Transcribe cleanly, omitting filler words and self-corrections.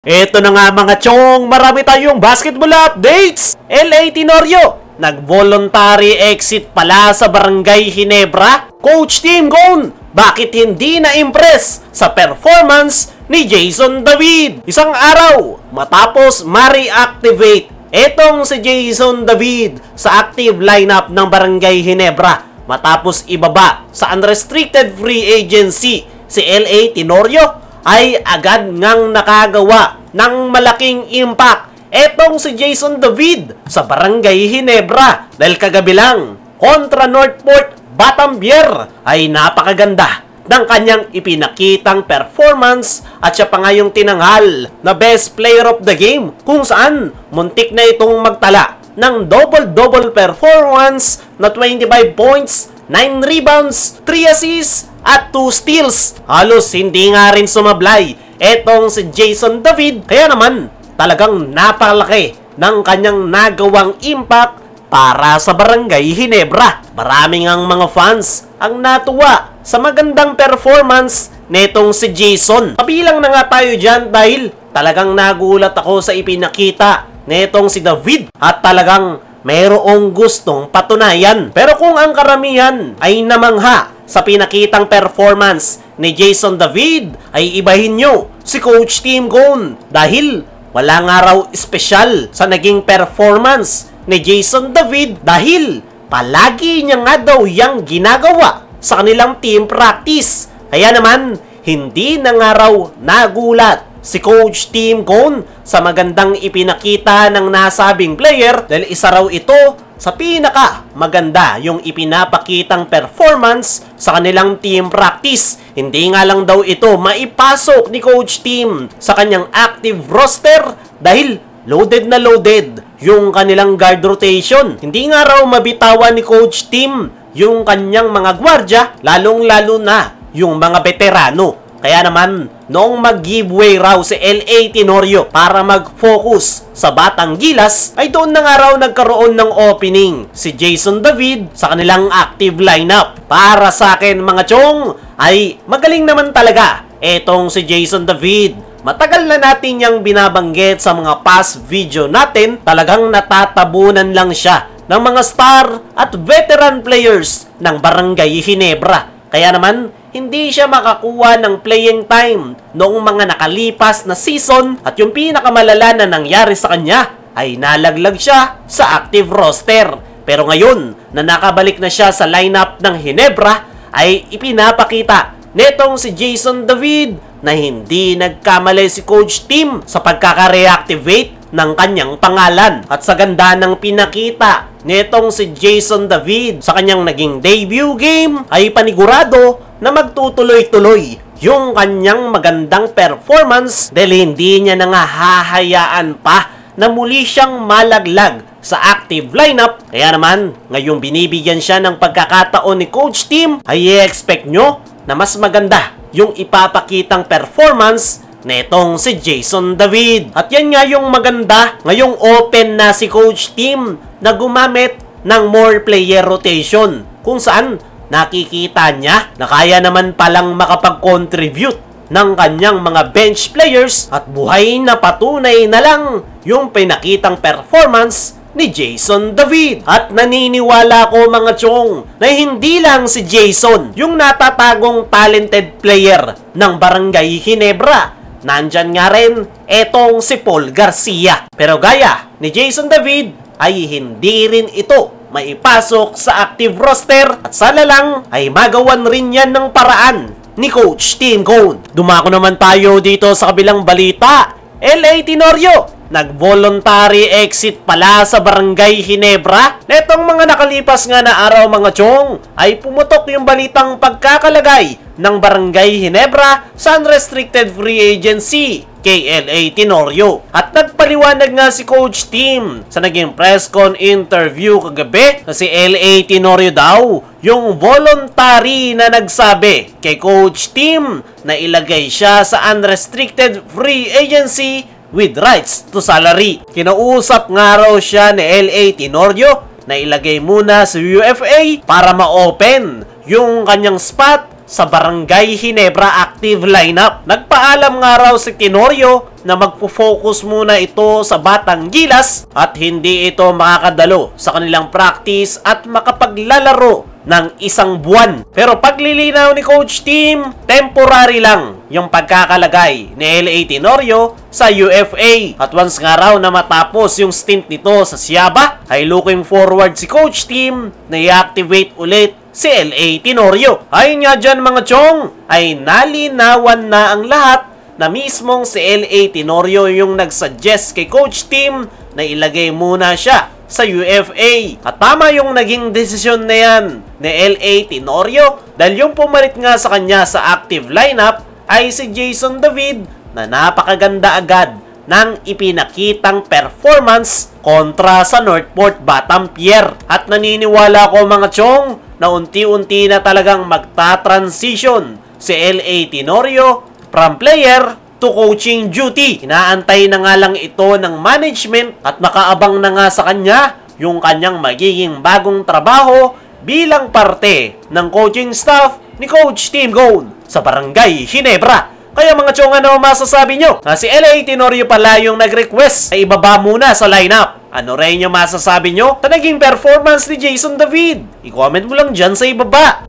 Eto na nga mga chong, marami tayong basketball updates! LA Tenorio, nag-voluntary exit pala sa Barangay Ginebra. Coach Tim Cone, bakit hindi na-impress sa performance ni Jason David? Isang araw matapos ma-reactivate etong si Jason David sa active lineup ng Barangay Ginebra matapos ibaba sa unrestricted free agency si LA Tenorio, ay agad ngang nakagawa ng malaking impact etong si Jason David sa Barangay Ginebra dahil kagabi lang kontra Northport Batambier ay napakaganda ng kanyang ipinakitang performance at siya pa nga yung tinanghal na best player of the game kung saan muntik na itong magtala ng double-double performance na 25 points, 9 rebounds, 3 assists at 2 steals. Halos hindi nga rin sumablay etong si Jason David, kaya naman talagang napalaki ng kanyang nagawang impact para sa Barangay Ginebra. Maraming ang mga fans ang natuwa sa magandang performance netong si Jason. Kabilang na nga tayo dyan dahil talagang nagulat ako sa ipinakita netong si David at talagang mayroong gustong patunayan. Pero kung ang karamihan ay namangha sa pinakitang performance ni Jason David, ay ibahin nyo si Coach Tim Cone dahil wala nga raw espesyal sa naging performance ni Jason David dahil palagi niya nga daw yang ginagawa sa kanilang team practice. Kaya naman, hindi na nga raw nagulat si Coach Tim Cone sa magandang ipinakita ng nasabing player dahil isa raw ito sa pinaka maganda yung ipinapakitang performance sa kanilang team practice. Hindi nga lang daw ito maipasok ni Coach Tim sa kanyang active roster dahil loaded na loaded yung kanilang guard rotation. Hindi nga raw mabitawan ni Coach Tim yung kanyang mga gwardya, lalong-lalo na yung mga veterano. Kaya naman, noong mag-giveaway raw si LA Tenorio para mag-focus sa Batang Gilas, ay doon na nga raw nagkaroon ng opening si Jason David sa kanilang active lineup. Para sa akin mga chong, ay magaling naman talaga etong si Jason David. Matagal na natin niyang binabanggit sa mga past video natin, talagang natatabunan lang siya ng mga star at veteran players ng Barangay Ginebra. Kaya naman, hindi siya makakuha ng playing time noong mga nakalipas na season at yung pinakamalala na nangyari sa kanya ay nalaglag siya sa active roster. Pero ngayon na nakabalik na siya sa lineup ng Ginebra ay ipinapakita netong si Jason David na hindi nagkamali si Coach Tim sa pagkaka-reactivate ng kanyang pangalan. At sa ganda ng pinakita netong si Jason David sa kanyang naging debut game ay panigurado na magtutuloy-tuloy yung kanyang magandang performance dahil hindi niya na nga hahayaan pa na muli siyang malaglag sa active lineup. Kaya naman, ngayong binibigyan siya ng pagkakataon ni Coach Tim, ay i-expect nyo na mas maganda yung ipapakitang performance netong si Jason David. At yan nga yung maganda, ngayong open na si Coach Tim na gumamit ng more player rotation kung saan nakikita niya na kaya naman palang makapag-contribute ng kanyang mga bench players at buhay na patunay na lang yung pinakitang performance ni Jason David. At naniniwala ko mga chong na hindi lang si Jason yung natatagong talented player ng Barangay Ginebra. Nandyan nga rin etong si Paul Garcia. Pero gaya ni Jason David ay hindi rin ito maipasok sa active roster at sana lang ay magawan rin yan ng paraan ni Coach Tim Cone. Dumako naman tayo dito sa kabilang balita. LA Tenorio, nag-voluntary exit pala sa Barangay Ginebra. Netong mga nakalipas nga na araw mga chong ay pumutok yung balitang pagkakalagay ng Barangay Ginebra sa unrestricted free agency kay LA Tenorio. At nagpaliwanag nga si Coach Tim sa naging press con interview kagabi na si LA Tenorio daw yung voluntary na nagsabi kay Coach Tim na ilagay siya sa unrestricted free agency with rights to salary. Kinausap nga raw siya ni LA Tenorio na ilagay muna sa UFA para ma-open yung kanyang spot sa Barangay Ginebra active lineup. Nagpaalam nga raw si Tenorio na magpo-focus muna ito sa Batang Gilas at hindi ito makakadalo sa kanilang practice at makapaglalaro ng isang buwan. Pero paglilinaw ni Coach Tim, temporary lang yung pagkakalagay ni L.A. Tenorio sa UFA. At once nga raw na matapos yung stint nito sa Siaba, ay looking forward si Coach Tim na i-activate ulit si L.A. Tenorio. Ayun nga dyan mga chong, ay nalinawan na ang lahat na mismong si L.A. Tenorio yung nagsuggest kay Coach Tim na ilagay muna siya sa UFA. At tama yung naging desisyon na yan ni L.A. Tenorio dahil yung pumalit nga sa kanya sa active lineup ay si Jason David na napakaganda agad ng ipinakitang performance kontra sa Northport Batampier. At naniniwala ko mga chong na unti-unti na talagang magta-transition si L.A. Tenorio from player to coaching duty. Inaantay na nga lang ito ng management at nakaabang na nga sa kanya yung kanyang magiging bagong trabaho bilang parte ng coaching staff ni Coach Tim Gone sa Barangay Ginebra. Kaya mga chong, ano masasabi nyo? Si L.A. Tenorio pala yung nag-request na ibaba muna sa lineup. Ano rin yung masasabi nyo sa naging performance ni Jason David? I-comment mo lang dyan sa ibaba.